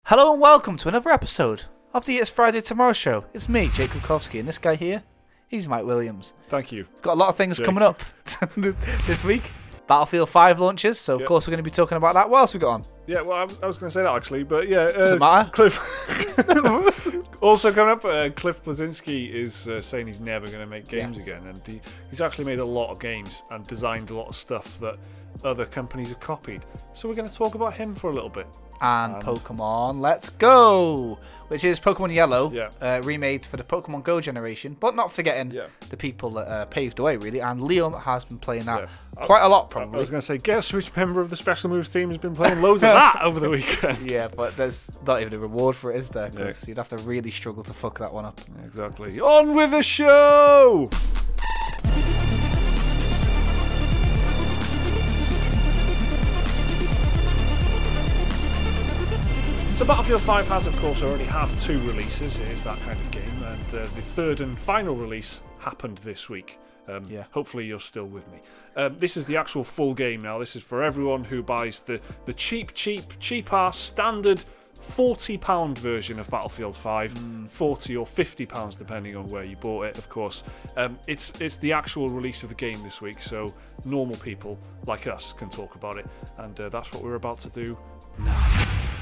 Hello and welcome to another episode of the It's Friday Tomorrow show. It's me, Jake Kukowski, and this guy here, he's Mike Williams. Thank you. Got a lot of things coming up this week. Battlefield 5 launches, so of course we're going to be talking about that. What else we got on? Yeah, well, I was going to say that actually, but yeah. Doesn't matter. Cliff. Also coming up, Cliff Blazinski is saying he's never going to make games again, and he's actually made a lot of games and designed a lot of stuff that other companies have copied. So we're going to talk about him for a little bit. And Pokemon Let's Go, which is Pokemon Yellow, remade for the Pokemon Go generation, but not forgetting the people that paved the way, really. And Liam has been playing that quite a lot, probably. I was going to say, guess which member of the Special Moves team has been playing loads of that over the weekend? Yeah, but there's not even a reward for it, is there? Because you'd have to really struggle to fuck that one up. Exactly. On with the show! So Battlefield 5 has, of course, already had 2 releases. It is that kind of game, and the third and final release happened this week. Hopefully you're still with me. This is the actual full game now. This is for everyone who buys the cheap-ass standard £40 version of Battlefield 5, £40 or £50 depending on where you bought it, of course. It's the actual release of the game this week, so normal people like us can talk about it, and that's what we're about to do now.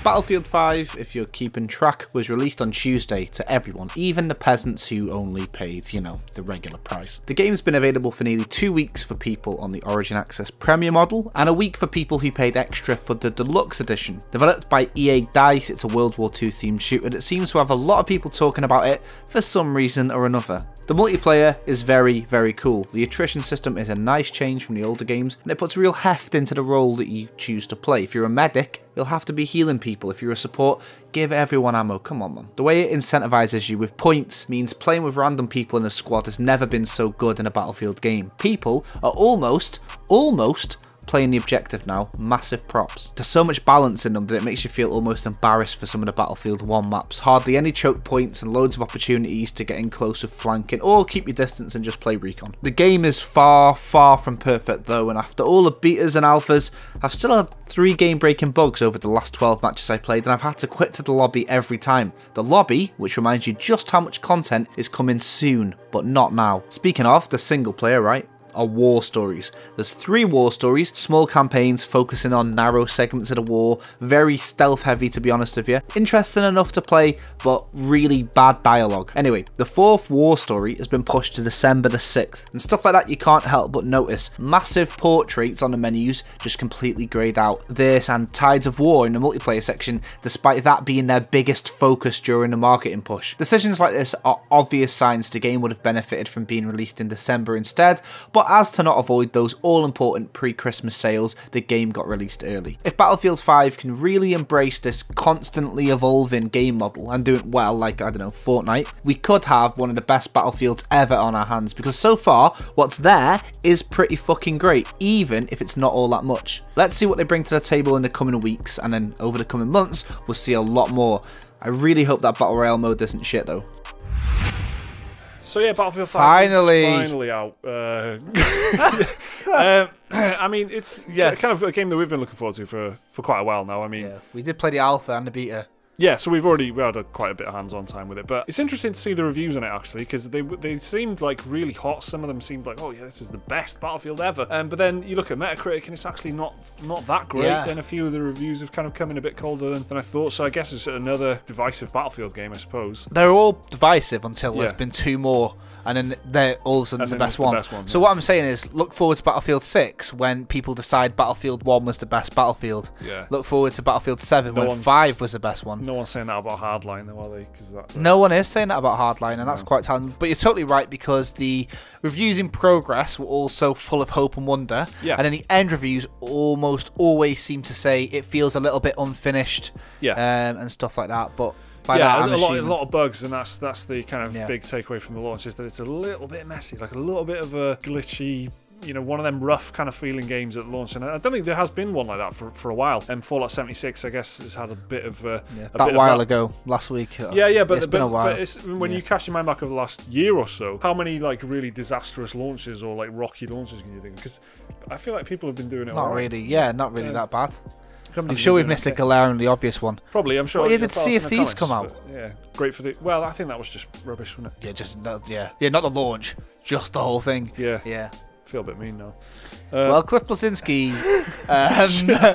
Battlefield 5, if you're keeping track, was released on Tuesday to everyone, even the peasants who only paid, you know, the regular price. The game's been available for nearly 2 weeks for people on the Origin Access Premier model, and a week for people who paid extra for the Deluxe Edition. Developed by EA DICE, it's a World War II themed shooter that seems to have a lot of people talking about it for some reason or another. The multiplayer is very, very cool. The attrition system is a nice change from the older games, and it puts real heft into the role that you choose to play. If you're a medic, you'll have to be healing people. If you're a support, give everyone ammo. Come on, man. The way it incentivizes you with points means playing with random people in a squad has never been so good in a Battlefield game. People are almost playing the objective now. Massive props. There's so much balance in them that it makes you feel almost embarrassed for some of the Battlefield 1 maps. Hardly any choke points and loads of opportunities to get in close with flanking or keep your distance and just play recon. The game is far from perfect though, and after all the betas and alphas, I've still had 3 game-breaking bugs over the last 12 matches I played, and I've had to quit to the lobby every time. The lobby, which reminds you just how much content is coming soon, but not now. Speaking of, the single player, right? Are war stories. There's 3 war stories, small campaigns focusing on narrow segments of the war, very stealth heavy to be honest with you. Interesting enough to play, but really bad dialogue. Anyway, the 4th war story has been pushed to December the 6th, and stuff like that you can't help but notice. Massive portraits on the menus just completely greyed out. This and Tides of War in the multiplayer section, despite that being their biggest focus during the marketing push. Decisions like this are obvious signs the game would have benefited from being released in December instead, but as to not avoid those all-important pre-Christmas sales, the game got released early. If Battlefield 5 can really embrace this constantly evolving game model and do it well, like, I don't know, Fortnite, we could have one of the best Battlefields ever on our hands, because so far, what's there is pretty fucking great, even if it's not all that much. Let's see what they bring to the table in the coming weeks, and then over the coming months, we'll see a lot more. I really hope that Battle Royale mode isn't shit though. So yeah, Battlefield 5 is finally out. I mean, it's kind of a game that we've been looking forward to for quite a while now. I mean, we did play the alpha and the beta. Yeah, so we had quite a bit of hands-on time with it, but it's interesting to see the reviews on it actually, because they seemed like really hot. Some of them seemed like, oh yeah, this is the best Battlefield ever. But then you look at Metacritic and it's actually not that great. And a few of the reviews have kind of come in a bit colder than I thought. So I guess it's another divisive Battlefield game, I suppose. They're all divisive until there's been 2 more. And then they're all of a sudden the best one. So what I'm saying is, look forward to Battlefield 6 when people decide Battlefield 1 was the best Battlefield. Yeah. Look forward to Battlefield 7 when 5 was the best one. No one's saying that about Hardline though, are they? No one is saying that about Hardline, and that's quite talented. But you're totally right, because the reviews in progress were also full of hope and wonder. Yeah. And then the end reviews almost always seem to say it feels a little bit unfinished. Yeah. And stuff like that. But a lot of bugs, and that's the kind of big takeaway from the launch, is that it's a little bit messy, like a little bit of a glitchy, you know, one of them rough kind of feeling games at launch, and I don't think there has been one like that for a while. And Fallout 76, I guess, has had a bit of a while ago, last week. But it's been a while. But when you cast your mind back over the last year or so, how many like really disastrous launches or like rocky launches can you think? Because I feel like people have been doing it. Not really that bad. I'm sure we've missed a glaringly obvious one. Probably, I'm sure. Well, yeah, did Sea of Thieves come out? Yeah, great for the... Well, I think that was just rubbish, wasn't it? Yeah, yeah, not the launch, just the whole thing. Yeah. Yeah. Feel a bit mean now. Well, Cliff Bleszinski...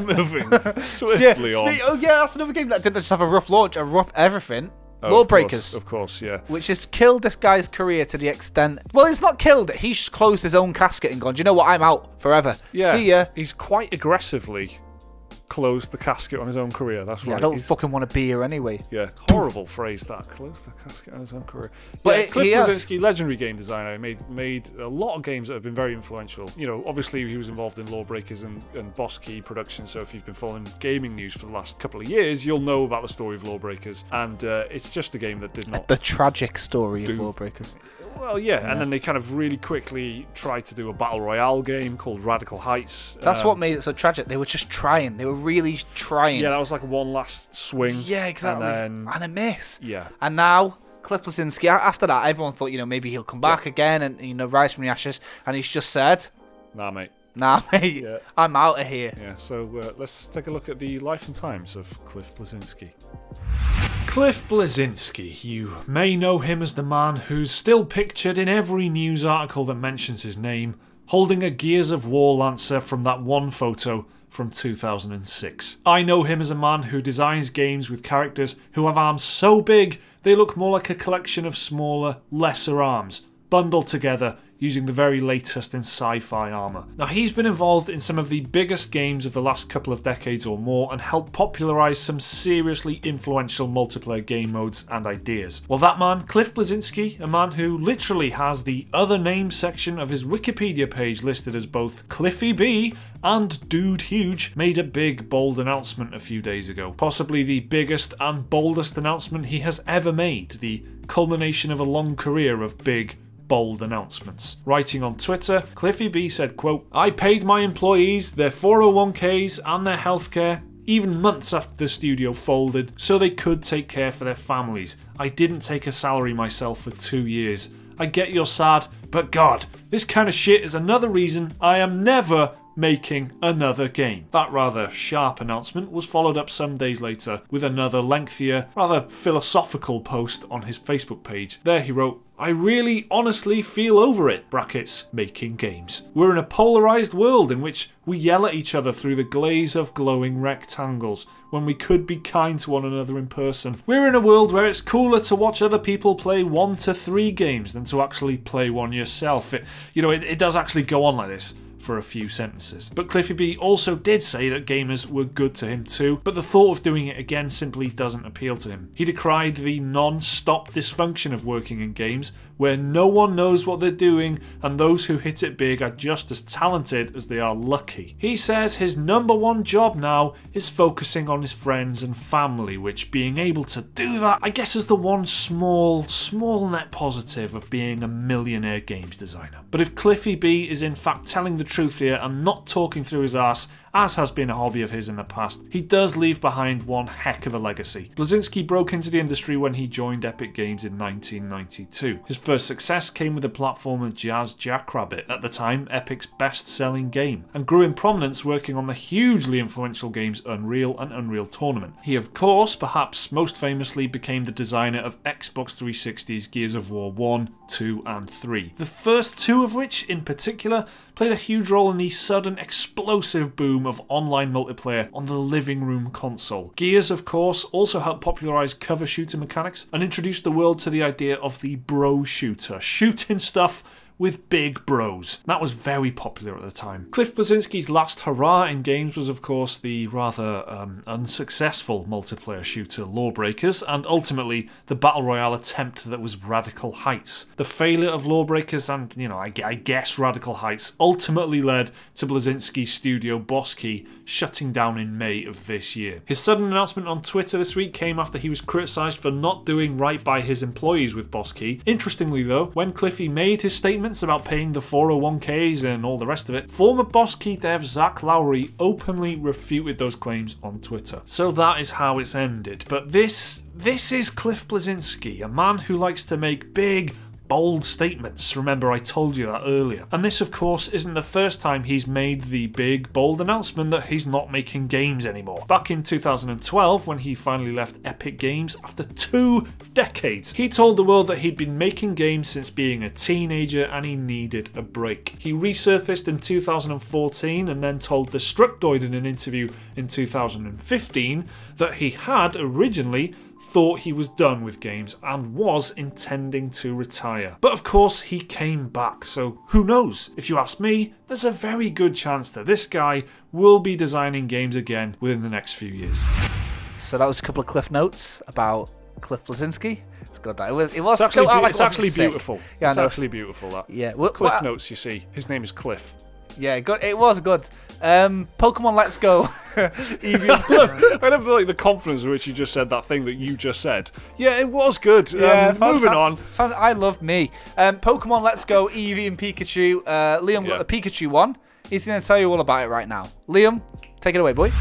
moving swiftly on. Oh, yeah, that's another game that didn't just have a rough launch, a rough everything. Lawbreakers. Of course, yeah. Which has killed this guy's career to the extent... Well, it's not killed it. He's just closed his own casket and gone, do you know what? I'm out forever. Yeah. See ya. He's quite aggressively closed the casket on his own career. That's right. I don't fucking want to be here anyway. Yeah, horrible phrase that. Close the casket on his own career. But yeah, Cliff Bleszinski, legendary game designer, made a lot of games that have been very influential. You know, obviously he was involved in Lawbreakers and Boss Key production. So if you've been following gaming news for the last couple of years, you'll know about the story of Lawbreakers. And it's just a game that did not. The tragic story of Lawbreakers. Well, yeah, and then they kind of really quickly tried to do a battle royale game called Radical Heights. That's what made it so tragic. They were just trying. They were really trying. Yeah, that was like one last swing. Yeah, exactly. And a miss. Yeah. And now, Cliff Bleszinski, after that, everyone thought, you know, maybe he'll come back again and, you know, rise from the ashes. And he's just said, Nah, mate. Yeah. I'm out of here. Yeah, so let's take a look at the life and times of Cliff Bleszinski. Cliff Bleszinski. You may know him as the man who's still pictured in every news article that mentions his name, holding a Gears of War Lancer from that one photo from 2006. I know him as a man who designs games with characters who have arms so big they look more like a collection of smaller, lesser arms, bundled together using the very latest in sci-fi armour. Now, he's been involved in some of the biggest games of the last couple of decades or more and helped popularise some seriously influential multiplayer game modes and ideas. Well, that man, Cliff Bleszinski, a man who literally has the other names section of his Wikipedia page listed as both Cliffy B and Dude Huge, made a big, bold announcement a few days ago. Possibly the biggest and boldest announcement he has ever made, the culmination of a long career of big, bold announcements. Writing on Twitter, Cliffy B said, quote, "I paid my employees their 401ks and their healthcare even months after the studio folded so they could take care for their families. I didn't take a salary myself for 2 years. I get you're sad, but God, this kind of shit is another reason I am never making another game." That rather sharp announcement was followed up some days later with another lengthier, rather philosophical post on his Facebook page. There he wrote, "I really honestly feel over it, brackets, making games. We're in a polarised world in which we yell at each other through the glaze of glowing rectangles when we could be kind to one another in person. We're in a world where it's cooler to watch other people play 1 to 3 games than to actually play one yourself." It does actually go on like this for a few sentences. But Cliffy B also did say that gamers were good to him too, but the thought of doing it again simply doesn't appeal to him. He decried the non-stop dysfunction of working in games, where no one knows what they're doing and those who hit it big are just as talented as they are lucky. He says his #1 job now is focusing on his friends and family, which being able to do that, I guess, is the one small net positive of being a millionaire games designer. But if Cliffy B is in fact telling the truth here and not talking through his ass, as has been a hobby of his in the past, he does leave behind one heck of a legacy. Bleszinski broke into the industry when he joined Epic Games in 1992. His first success came with the platformer Jazz Jackrabbit, at the time Epic's best-selling game, and grew in prominence working on the hugely influential games Unreal and Unreal Tournament. He of course, perhaps most famously, became the designer of Xbox 360's Gears of War 1, 2 and 3. The first 2 of which, in particular, played a huge role in the sudden explosive boom of online multiplayer on the living room console. Gears, of course, also helped popularise cover shooter mechanics and introduced the world to the idea of the bro shooter, shooting stuff with big bros. That was very popular at the time. Cliff Bleszinski's last hurrah in games was of course the rather unsuccessful multiplayer shooter Lawbreakers, and ultimately the battle royale attempt that was Radical Heights. The failure of Lawbreakers and, I guess Radical Heights ultimately led to Bleszinski's studio Boss Key shutting down in May of this year. His sudden announcement on Twitter this week came after he was criticised for not doing right by his employees with Boss Key. Interestingly though, when Cliffy made his statement about paying the 401ks and all the rest of it, former Boss Key dev Zach Lowry openly refuted those claims on Twitter. So that is how it's ended. But this is Cliff Bleszinski, a man who likes to make big, bold statements. Remember, I told you that earlier. And this, of course, isn't the first time he's made the big, bold announcement that he's not making games anymore. Back in 2012, when he finally left Epic Games after 2 decades, he told the world that he'd been making games since being a teenager and he needed a break. He resurfaced in 2014 and then told Destructoid in an interview in 2015 that he had originally thought he was done with games and was intending to retire. But of course he came back, so who knows? If you ask me, there's a very good chance that this guy will be designing games again within the next few years. So that was a couple of cliff notes about Cliff Bleszinski. It's good. That it was. It's actually beautiful. Yeah, it's actually beautiful. That. Yeah. Well, Cliff notes. You see, his name is Cliff. Yeah, good. It was good. Pokemon Let's Go. I love the confidence with which you just said that thing that you just said. Yeah, it was good. Yeah, moving on. I loved me. Pokemon Let's Go, Eevee and Pikachu. Liam got the Pikachu one. He's going to tell you all about it right now. Liam, take it away, boy.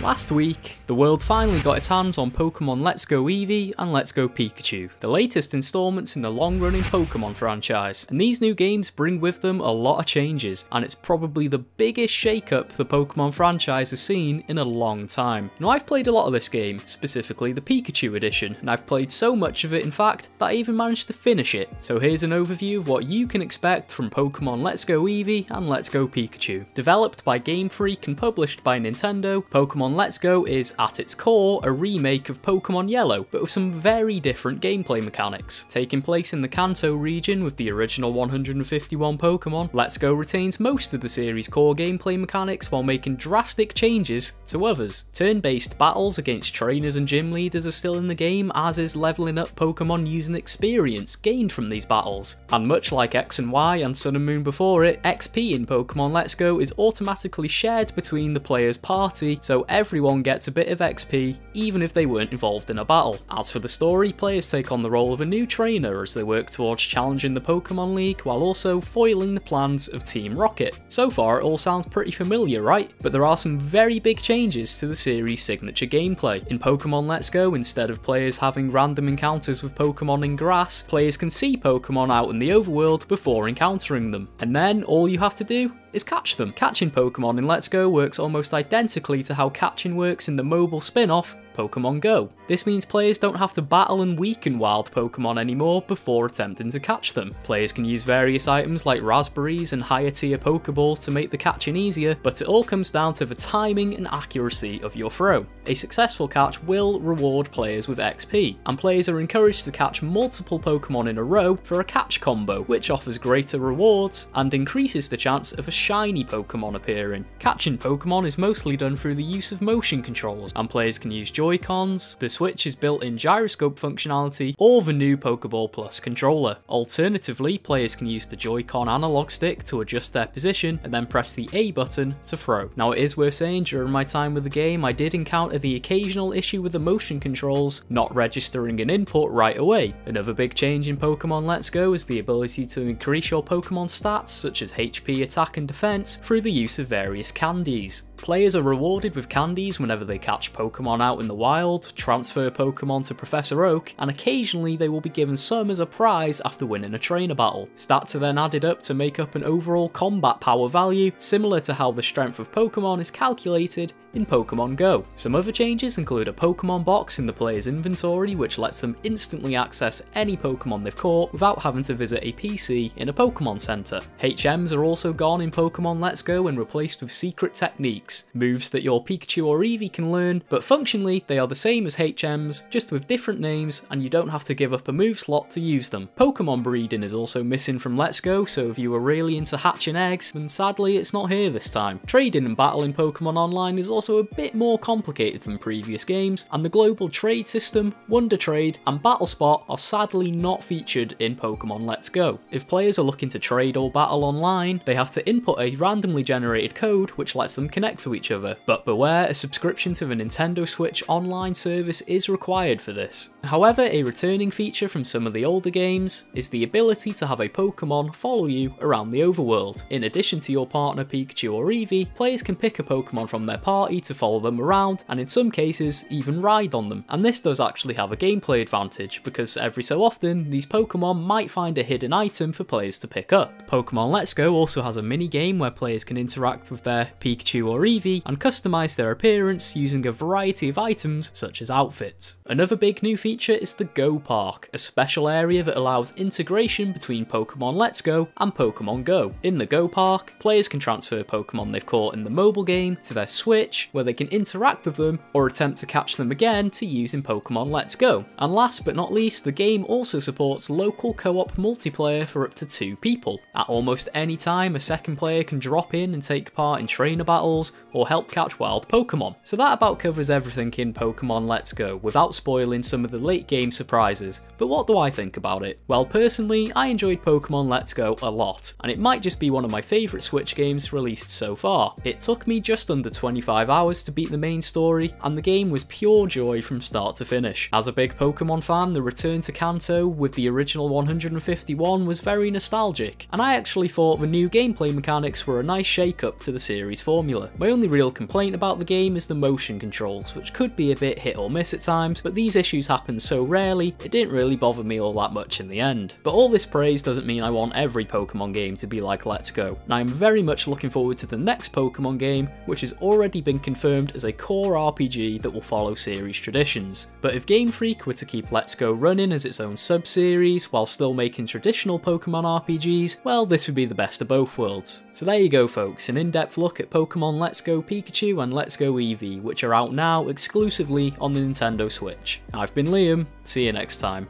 Last week, the world finally got its hands on Pokemon Let's Go Eevee and Let's Go Pikachu, the latest installments in the long-running Pokemon franchise, and these new games bring with them a lot of changes, and it's probably the biggest shake-up the Pokemon franchise has seen in a long time. Now, I've played a lot of this game, specifically the Pikachu edition, and I've played so much of it in fact that I even managed to finish it. So here's an overview of what you can expect from Pokemon Let's Go Eevee and Let's Go Pikachu. Developed by Game Freak and published by Nintendo, Pokemon Let's Go is, at its core, a remake of Pokemon Yellow, but with some very different gameplay mechanics. Taking place in the Kanto region with the original 151 Pokemon, Let's Go retains most of the series' core gameplay mechanics while making drastic changes to others. Turn-based battles against trainers and gym leaders are still in the game, as is leveling up Pokemon using experience gained from these battles. And much like X and Y and Sun and Moon before it, XP in Pokemon Let's Go is automatically shared between the player's party, so everyone gets a bit of XP even if they weren't involved in a battle. As for the story, players take on the role of a new trainer as they work towards challenging the Pokemon League while also foiling the plans of Team Rocket. So far it all sounds pretty familiar, right? But there are some very big changes to the series' signature gameplay. In Pokemon Let's Go, instead of players having random encounters with Pokemon in grass, players can see Pokemon out in the overworld before encountering them. And then all you have to do is catch them. Catching Pokemon in Let's Go works almost identically to how catching works in the mobile spin-off Pokemon Go. This means players don't have to battle and weaken wild Pokemon anymore before attempting to catch them. Players can use various items like raspberries and higher tier Pokeballs to make the catching easier, but it all comes down to the timing and accuracy of your throw. A successful catch will reward players with XP, and players are encouraged to catch multiple Pokemon in a row for a catch combo, which offers greater rewards and increases the chance of a shiny Pokemon appearing. Catching Pokemon is mostly done through the use of motion controls, and players can use Joy-Cons, the Switch is built-in gyroscope functionality, or the new Pokeball Plus controller. Alternatively, players can use the Joy-Con analog stick to adjust their position and then press the A button to throw. Now it is worth saying, during my time with the game I did encounter the occasional issue with the motion controls not registering an input right away. Another big change in Pokemon Let's Go is the ability to increase your Pokemon stats such as HP, attack and defense through the use of various candies. Players are rewarded with candies whenever they catch Pokemon out in the wild, transfer Pokemon to Professor Oak, and occasionally they will be given some as a prize after winning a trainer battle. Stats are then added up to make up an overall combat power value, similar to how the strength of Pokemon is calculated in Pokemon Go. Some other changes include a Pokemon box in the player's inventory which lets them instantly access any Pokemon they've caught without having to visit a PC in a Pokemon Center. HMs are also gone in Pokemon Let's Go and replaced with secret techniques, moves that your Pikachu or Eevee can learn, but functionally they are the same as HMs, just with different names, and you don't have to give up a move slot to use them. Pokemon breeding is also missing from Let's Go, so if you were really into hatching eggs, then sadly it's not here this time. Trading and battling Pokemon Online is also a bit more complicated than previous games, and the global trade system, Wonder Trade, and Battle Spot are sadly not featured in Pokemon Let's Go. If players are looking to trade or battle online, they have to input a randomly generated code which lets them connect to each other, but beware, a subscription to the Nintendo Switch online service is required for this. However, a returning feature from some of the older games is the ability to have a Pokemon follow you around the overworld. In addition to your partner Pikachu or Eevee, players can pick a Pokemon from their party party to follow them around, and in some cases even ride on them. And this does actually have a gameplay advantage, because every so often these Pokemon might find a hidden item for players to pick up. Pokemon Let's Go also has a mini game where players can interact with their Pikachu or Eevee and customise their appearance using a variety of items such as outfits. Another big new feature is the Go Park, a special area that allows integration between Pokemon Let's Go and Pokemon Go. In the Go Park, players can transfer Pokemon they've caught in the mobile game to their Switch, where they can interact with them or attempt to catch them again to use in Pokemon Let's Go. And last but not least, the game also supports local co-op multiplayer for up to 2 people. At almost any time, a second player can drop in and take part in trainer battles or help catch wild Pokemon. So that about covers everything in Pokemon Let's Go, without spoiling some of the late game surprises. But what do I think about it? Well, personally, I enjoyed Pokemon Let's Go a lot, and it might just be one of my favourite Switch games released so far. It took me just under 25 hours to beat the main story, and the game was pure joy from start to finish. As a big Pokemon fan, the return to Kanto with the original 151 was very nostalgic, and I actually thought the new gameplay mechanics were a nice shake-up to the series formula. My only real complaint about the game is the motion controls, which could be a bit hit or miss at times, but these issues happen so rarely, it didn't really bother me all that much in the end. But all this praise doesn't mean I want every Pokemon game to be like Let's Go, and I'm very much looking forward to the next Pokemon game, which has already been confirmed as a core RPG that will follow series traditions. But if Game Freak were to keep Let's Go running as its own sub-series, while still making traditional Pokemon RPGs, well, this would be the best of both worlds. So there you go folks, an in-depth look at Pokemon Let's Go Pikachu and Let's Go Eevee, which are out now exclusively on the Nintendo Switch. I've been Liam, see you next time.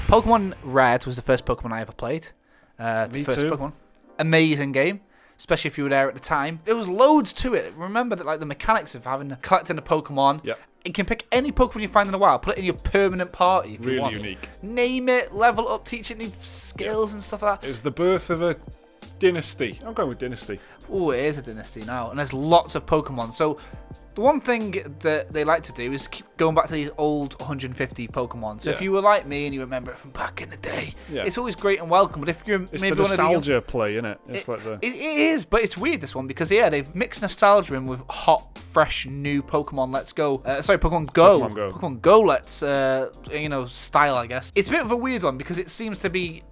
Pokemon Red was the first Pokemon I ever played. Me first too. Pokemon. Amazing game, especially if you were there at the time. There was loads to it. Remember that, like the mechanics of collecting a Pokemon. Yep. You can pick any Pokemon you find in the wild, put it in your permanent party if you want. Really unique. Name it, level up, teach it new skills and stuff like that. It was the birth of a dynasty. I'm going with dynasty. Oh, it is a dynasty now, and there's lots of Pokemon. So the one thing that they like to do is keep going back to these old 150 Pokemon. So if you were like me and you remember it from back in the day, it's always great and welcome. But if you're it's maybe the one nostalgia play, isn't it? It's like it is, but it's weird this one because they've mixed nostalgia in with hot, fresh, new Pokemon Let's Go. Pokemon Go. Pokemon Go. Let's style, I guess. It's a bit of a weird one because it seems to be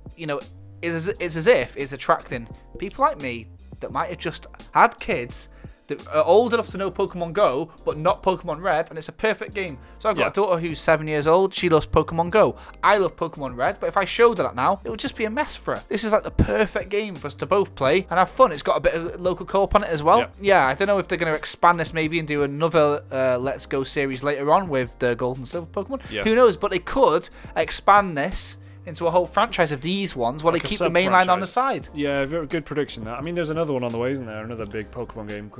it's as if it's attracting people like me that might have just had kids that are old enough to know Pokemon Go, but not Pokemon Red, and it's a perfect game. So I've got a daughter who's 7 years old. She loves Pokemon Go. I love Pokemon Red, but if I showed her that now, it would just be a mess for her. This is like the perfect game for us to both play and have fun. It's got a bit of local co-op on it as well. Yeah, I don't know if they're going to expand this maybe and do another Let's Go series later on with the Gold and Silver Pokemon. Who knows? But they could expand this into a whole franchise of these ones while they keep the main line on the side. Yeah, very good prediction that. I mean, there's another one on the way, isn't there? Another big Pokemon game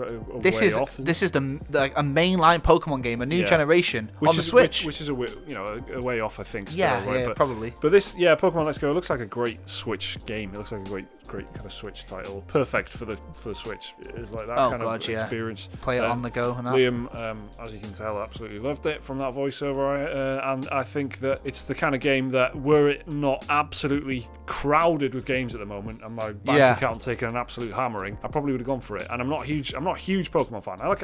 this is a mainline Pokemon game, a new generation on the Switch. Which is a way off, I think. Still, right? Probably. But this, Pokemon Let's Go, it looks like a great Switch game. It looks like a great kind of Switch title. Perfect for the Switch. It's like that kind of experience. Play it on the go and that. Liam, as you can tell, absolutely loved it from that voiceover, and I think that it's the kind of game that, were it not absolutely crowded with games at the moment and my bank account taking an absolute hammering, I probably would have gone for it. And I'm not a huge Pokemon fan. I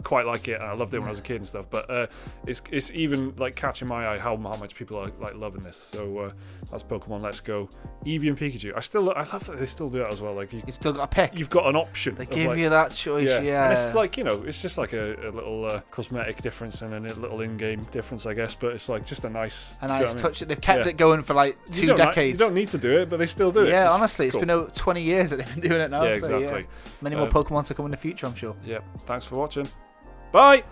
quite like it, and I loved it when I was a kid and stuff, but it's even like catching my eye how much people are like loving this. So that's Pokemon Let's Go Eevee and Pikachu. I love that they still do that as well. Like you've still got a pick. You've got an option. They give you that choice. And it's like, it's just like a little cosmetic difference and a little in-game difference, I guess, but it's like just a nice touch. They've kept it going for like 2 decades. You don't need to do it, but they still do it. Yeah, honestly, it's been over 20 years that they've been doing it now. Yeah, exactly. Many more Pokemon to come in the future, I'm sure. Yep. Thanks for watching. Bye.